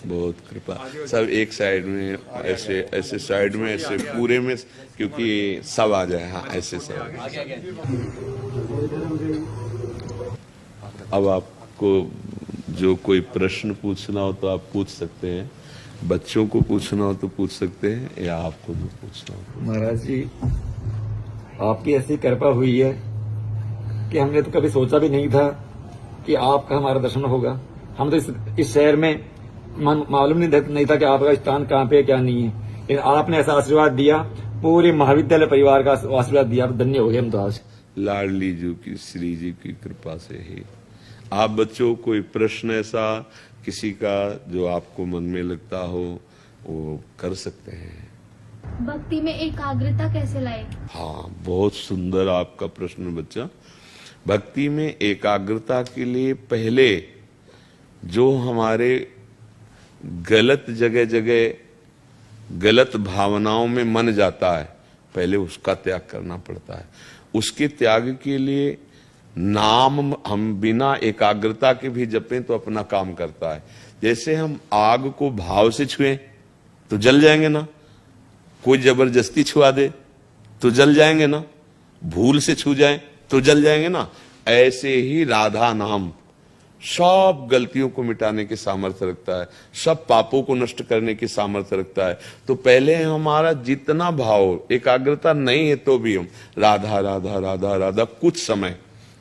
बहुत कृपा। सब एक साइड में, ऐसे ऐसे साइड में, ऐसे पूरे में, क्योंकि सब आ जाए। हाँ, ऐसे सब। अब आपको जो कोई प्रश्न पूछना हो तो आप पूछ सकते हैं, बच्चों को पूछना हो तो पूछ सकते हैं, या आपको जो पूछना हो। महाराज जी, आपकी ऐसी कृपा हुई है कि हमने तो कभी सोचा भी नहीं था कि आपका हमारा दर्शन होगा। हम तो इस शहर में मालूम नहीं था कि आपका स्थान कहाँ पे क्या नहीं है, लेकिन आपने ऐसा आशीर्वाद दिया, पूरे महाविद्यालय परिवार का आशीर्वाद दिया। धन्य हो गए हम तो आज। लाडली जी की, श्री जी की कृपा से ही। आप बच्चों कोई प्रश्न ऐसा किसी का जो आपको मन में लगता हो वो कर सकते हैं। भक्ति में एकाग्रता कैसे लाए? हाँ, बहुत सुंदर आपका प्रश्न बच्चा। भक्ति में एकाग्रता के लिए पहले जो हमारे गलत जगह जगह गलत भावनाओं में मन जाता है, पहले उसका त्याग करना पड़ता है। उसके त्याग के लिए नाम हम बिना एकाग्रता के भी जपें तो अपना काम करता है। जैसे हम आग को भाव से छुएं तो जल जाएंगे ना, कोई जबरदस्ती छुआ दे तो जल जाएंगे ना, भूल से छू जाएं तो जल जाएंगे ना। ऐसे ही राधा नाम सब गलतियों को मिटाने की सामर्थ्य रखता है, सब पापों को नष्ट करने की सामर्थ्य रखता है। तो पहले हमारा जितना भाव, एकाग्रता नहीं है तो भी हम राधा राधा राधा राधा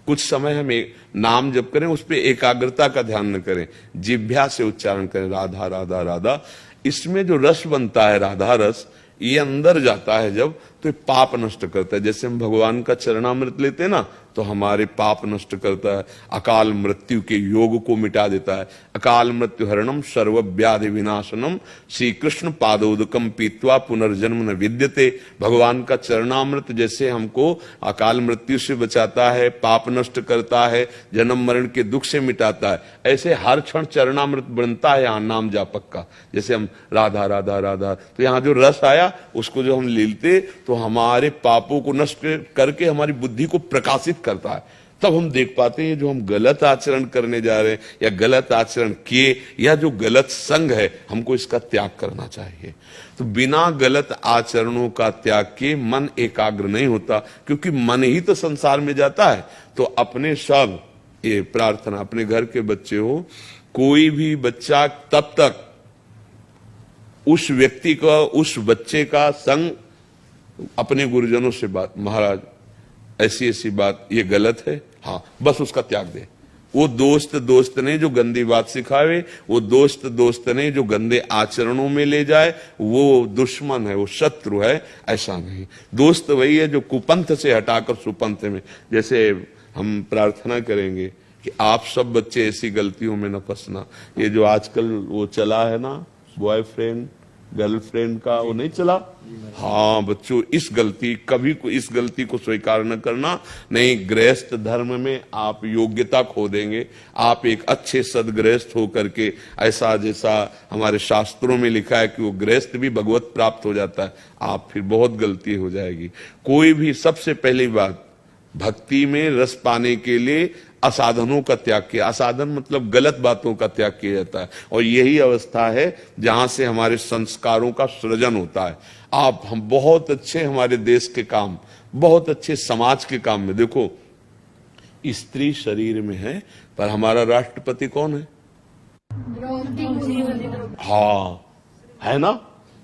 कुछ समय हम एक नाम जप करें, उस पर एकाग्रता का ध्यान न करें, जिह्वा से उच्चारण करें राधा राधा राधा। इसमें जो रस बनता है राधा रस, ये अंदर जाता है जब, तो ये पाप नष्ट करता है। जैसे हम भगवान का चरणामृत लेते हैं ना, तो हमारे पाप नष्ट करता है, अकाल मृत्यु के योग को मिटा देता है। अकाल मृत्यु हरणम सर्व व्याधि विनाशनम श्री कृष्ण पादोदकम पीत्वा पुनर्जन्म न विद्यते। भगवान का चरणामृत जैसे हमको अकाल मृत्यु से बचाता है, पाप नष्ट करता है, जन्म मरण के दुख से मिटाता है, ऐसे हर क्षण चरणामृत बनता है यहाँ नाम जापक का। जैसे हम राधा राधा राधा, तो यहाँ जो रस आया उसको जो हम लेते तो हमारे पापों को नष्ट करके हमारी बुद्धि को प्रकाशित करता है। तब हम देख पाते हैं जो हम गलत आचरण करने जा रहे हैं या गलत आचरण किए, या जो गलत संग है, हमको इसका त्याग करना चाहिए। तो बिना गलत आचरणों का त्याग के मन एकाग्र नहीं होता, क्योंकि मन ही तो संसार में जाता है। तो अपने सब ये प्रार्थना, अपने घर के बच्चे हो, कोई भी बच्चा तब तक उस व्यक्ति का, उस बच्चे का संग अपने गुरुजनों से बात, महाराज ऐसी ऐसी बात ये गलत है, हाँ, बस उसका त्याग दे। वो दोस्त नहीं जो गंदी बात सिखावे, वो दोस्त नहीं जो गंदे आचरणों में ले जाए, वो दुश्मन है, वो शत्रु है, ऐसा नहीं। दोस्त वही है जो कुपंथ से हटाकर सुपंथ में। जैसे हम प्रार्थना करेंगे कि आप सब बच्चे ऐसी गलतियों में न फंसना। ये जो आजकल वो चला है ना, बॉयफ्रेंड गर्लफ्रेंड का, वो नहीं चला। हाँ बच्चों, इस गलती को स्वीकार न करना, नहीं गृहस्थ धर्म में आप योग्यता खो देंगे। आप एक अच्छे सदगृहस्थ होकर के, ऐसा जैसा हमारे शास्त्रों में लिखा है कि वो गृहस्थ भी भगवत प्राप्त हो जाता है, आप फिर बहुत गलती हो जाएगी। कोई भी, सबसे पहली बात, भक्ति में रस पाने के लिए असाधनों का त्याग किया। असाधन मतलब गलत बातों का त्याग किया जाता है, और यही अवस्था है जहां से हमारे संस्कारों का सृजन होता है। हम बहुत अच्छे हमारे देश के काम, बहुत अच्छे समाज के काम में देखो, स्त्री शरीर में है, पर हमारा राष्ट्रपति कौन है? हाँ, है ना?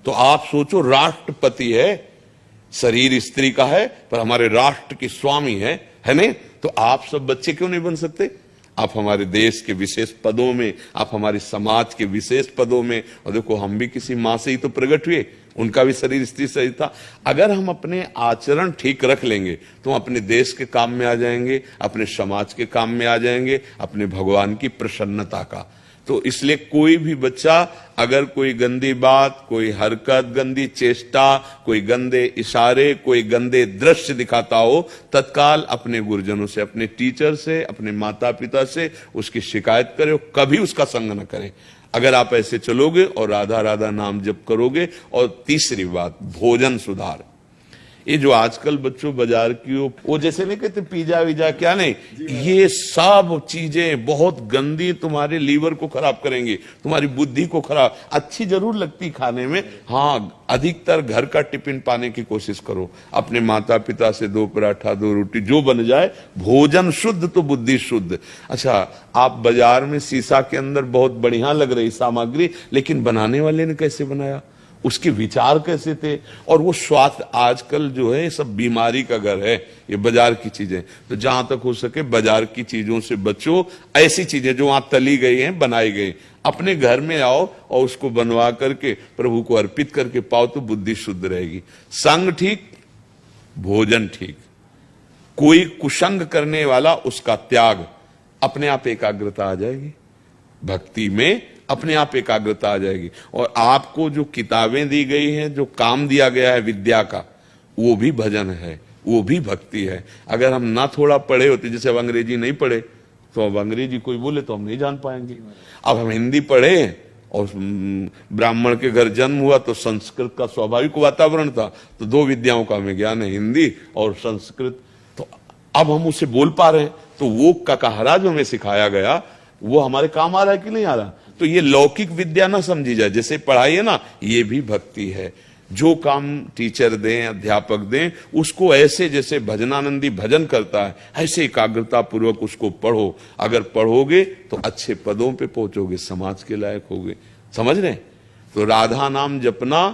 तो आप सोचो, राष्ट्रपति है, शरीर स्त्री का है, पर हमारे राष्ट्र के स्वामी है नहीं? तो आप सब बच्चे क्यों नहीं बन सकते? आप हमारे देश के विशेष पदों में, आप हमारे समाज के विशेष पदों में, और देखो हम भी किसी माँ से ही तो प्रकट हुए, उनका भी शरीर स्त्री से ही था। अगर हम अपने आचरण ठीक रख लेंगे तो हम अपने देश के काम में आ जाएंगे, अपने समाज के काम में आ जाएंगे, अपने भगवान की प्रसन्नता का। तो इसलिए कोई भी बच्चा अगर कोई गंदी बात, कोई हरकत, गंदी चेष्टा, कोई गंदे इशारे, कोई गंदे दृश्य दिखाता हो, तत्काल अपने गुरुजनों से, अपने टीचर से, अपने माता पिता से उसकी शिकायत करे, कभी उसका संग न करें। अगर आप ऐसे चलोगे और राधा राधा नाम जप करोगे। और तीसरी बात, भोजन सुधार। ये जो आजकल बच्चों बाजार की वो जैसे नहीं कहते पिज्जा विजा क्या नहीं, ये सब चीजें बहुत गंदी, तुम्हारे लीवर को खराब करेंगी, तुम्हारी बुद्धि को खराब। अच्छी जरूर लगती खाने में, हाँ अधिकतर घर का टिफिन पाने की कोशिश करो, अपने माता पिता से 2 पराठा 2 रोटी जो बन जाए, भोजन शुद्ध तो बुद्धि शुद्ध। अच्छा, आप बाजार में शीशा के अंदर बहुत बढ़िया लग रही सामग्री, लेकिन बनाने वाले ने कैसे बनाया, उसके विचार कैसे थे, और वो स्वास्थ्य आजकल जो है सब बीमारी का घर है ये बाजार की चीजें। तो जहां तक हो सके बाजार की चीजों से बचो, ऐसी चीजें जो वहां तली गई हैं बनाई गई, अपने घर में आओ और उसको बनवा करके प्रभु को अर्पित करके पाओ तो बुद्धि शुद्ध रहेगी। संग ठीक, भोजन ठीक, कोई कुसंग करने वाला उसका त्याग, अपने आप एकाग्रता आ जाएगी भक्ति में, अपने आप एकाग्रता आ जाएगी। और आपको जो किताबें दी गई हैं, जो काम दिया गया है विद्या का, वो भी भजन है, वो भी भक्ति है। अगर हम ना थोड़ा पढ़े होते, जैसे अब अंग्रेजी नहीं पढ़े तो अब अंग्रेजी कोई बोले तो हम नहीं जान पाएंगे। अब हम हिंदी पढ़े और ब्राह्मण के घर जन्म हुआ तो संस्कृत का स्वाभाविक वातावरण था, तो 2 विद्याओं का हमें ज्ञान है, हिंदी और संस्कृत। तो अब हम उसे बोल पा रहे हैं, तो वो ककाहरा जो हमें सिखाया गया वो हमारे काम आ रहा है कि नहीं आ रहा। तो ये लौकिक विद्या ना समझी जाए, जैसे पढ़ाई है ना, ये भी भक्ति है। जो काम टीचर दें, अध्यापक दें, उसको ऐसे जैसे भजनानंदी भजन करता है, ऐसे एकाग्रता पूर्वक उसको पढ़ो। अगर पढ़ोगे तो अच्छे पदों पे पहुंचोगे, समाज के लायक होगे। समझ रहे? तो राधा नाम जपना,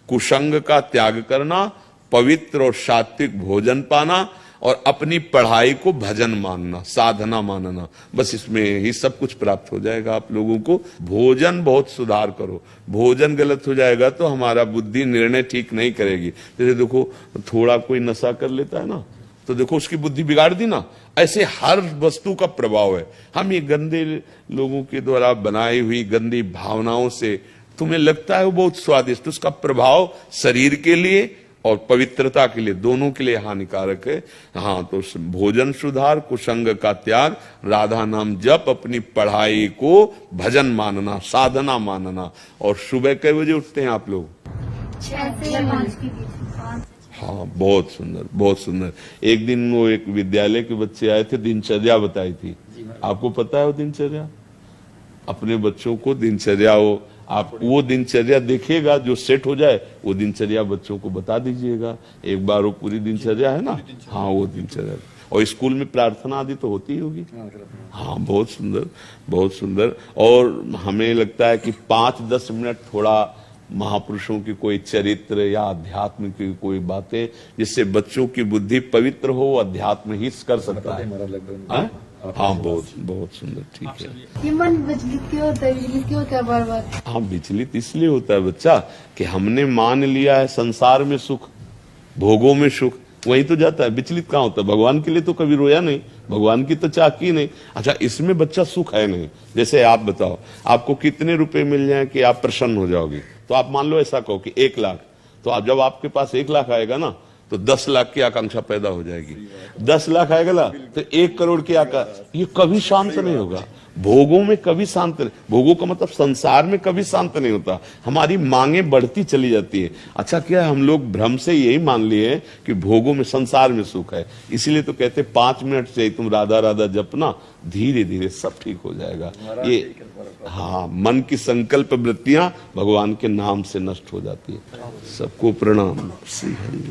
कुसंग का त्याग करना, पवित्र और सात्विक भोजन पाना, और अपनी पढ़ाई को भजन मानना, साधना मानना, बस इसमें ही सब कुछ प्राप्त हो जाएगा आप लोगों को। भोजन बहुत सुधार करो, भोजन गलत हो जाएगा तो हमारा बुद्धि निर्णय ठीक नहीं करेगी। जैसे देखो थोड़ा कोई नशा कर लेता है ना, तो देखो उसकी बुद्धि बिगाड़ दी ना। ऐसे हर वस्तु का प्रभाव है। हम ये गंदे लोगों के द्वारा बनाई हुई गंदी भावनाओं से, तुम्हें लगता है वो बहुत स्वादिष्ट, उसका प्रभाव शरीर के लिए और पवित्रता के लिए, दोनों के लिए हानिकारक है। हाँ, तो भोजन सुधार, कुसंग का त्याग, राधा नाम जप, अपनी पढ़ाई को भजन मानना, साधना मानना। और सुबह कई बजे उठते हैं आप लोग? 6 से 5 हाँ, बहुत सुंदर, बहुत सुंदर। एक दिन वो एक विद्यालय के बच्चे आए थे, दिनचर्या बताई थी। आपको पता है वो दिनचर्या? अपने बच्चों को दिनचर्या, आप वो दिनचर्या देखिएगा, जो सेट हो जाए वो दिनचर्या बच्चों को बता दीजिएगा। एक बार वो पूरी दिनचर्या है ना, हाँ वो दिनचर्या। और स्कूल में प्रार्थना आदि तो होती ही होगी। हाँ, बहुत सुंदर, बहुत सुंदर। और हमें लगता है कि 5-10 मिनट थोड़ा महापुरुषों की कोई चरित्र या अध्यात्म की कोई बातें, जिससे बच्चों की बुद्धि पवित्र हो, अध्यात्म ही कर सकता है। हाँ, बहुत बहुत सुंदर, ठीक है। ये मन विचलित क्यों होता है, विचलित क्यों होता है बार बार? हाँ, विचलित इसलिए होता है बच्चा कि हमने मान लिया है संसार में सुख, भोगों में सुख, वही तो जाता है। विचलित कहाँ होता है? भगवान के लिए तो कभी रोया नहीं, भगवान की तो चाकी नहीं। अच्छा, इसमें बच्चा सुख है नहीं। जैसे आप बताओ, आपको कितने रुपए मिल जाए कि आप प्रसन्न हो जाओगे? तो आप मान लो ऐसा कहो कि 1 लाख, तो आप जब आपके पास 1 लाख आएगा ना, तो 10 लाख की आकांक्षा पैदा हो जाएगी। 10 लाख आएगा ना, तो 1 करोड़ की आकांक्षा, ये कभी शांत नहीं होगा। भोगों में कभी शांत नहीं, भोगों का मतलब संसार में कभी शांत नहीं होता। हमारी मांगे बढ़ती चली जाती है। अच्छा, क्या हम लोग भ्रम से यही मान लिए कि भोगों में, संसार में सुख है। इसीलिए तो कहते 5 मिनट से तुम राधा राधा जपना, धीरे धीरे सब ठीक हो जाएगा। ये हाँ, मन की संकल्प वृत्तियां भगवान के नाम से नष्ट हो जाती है। सबको प्रणाम। श्री हरि।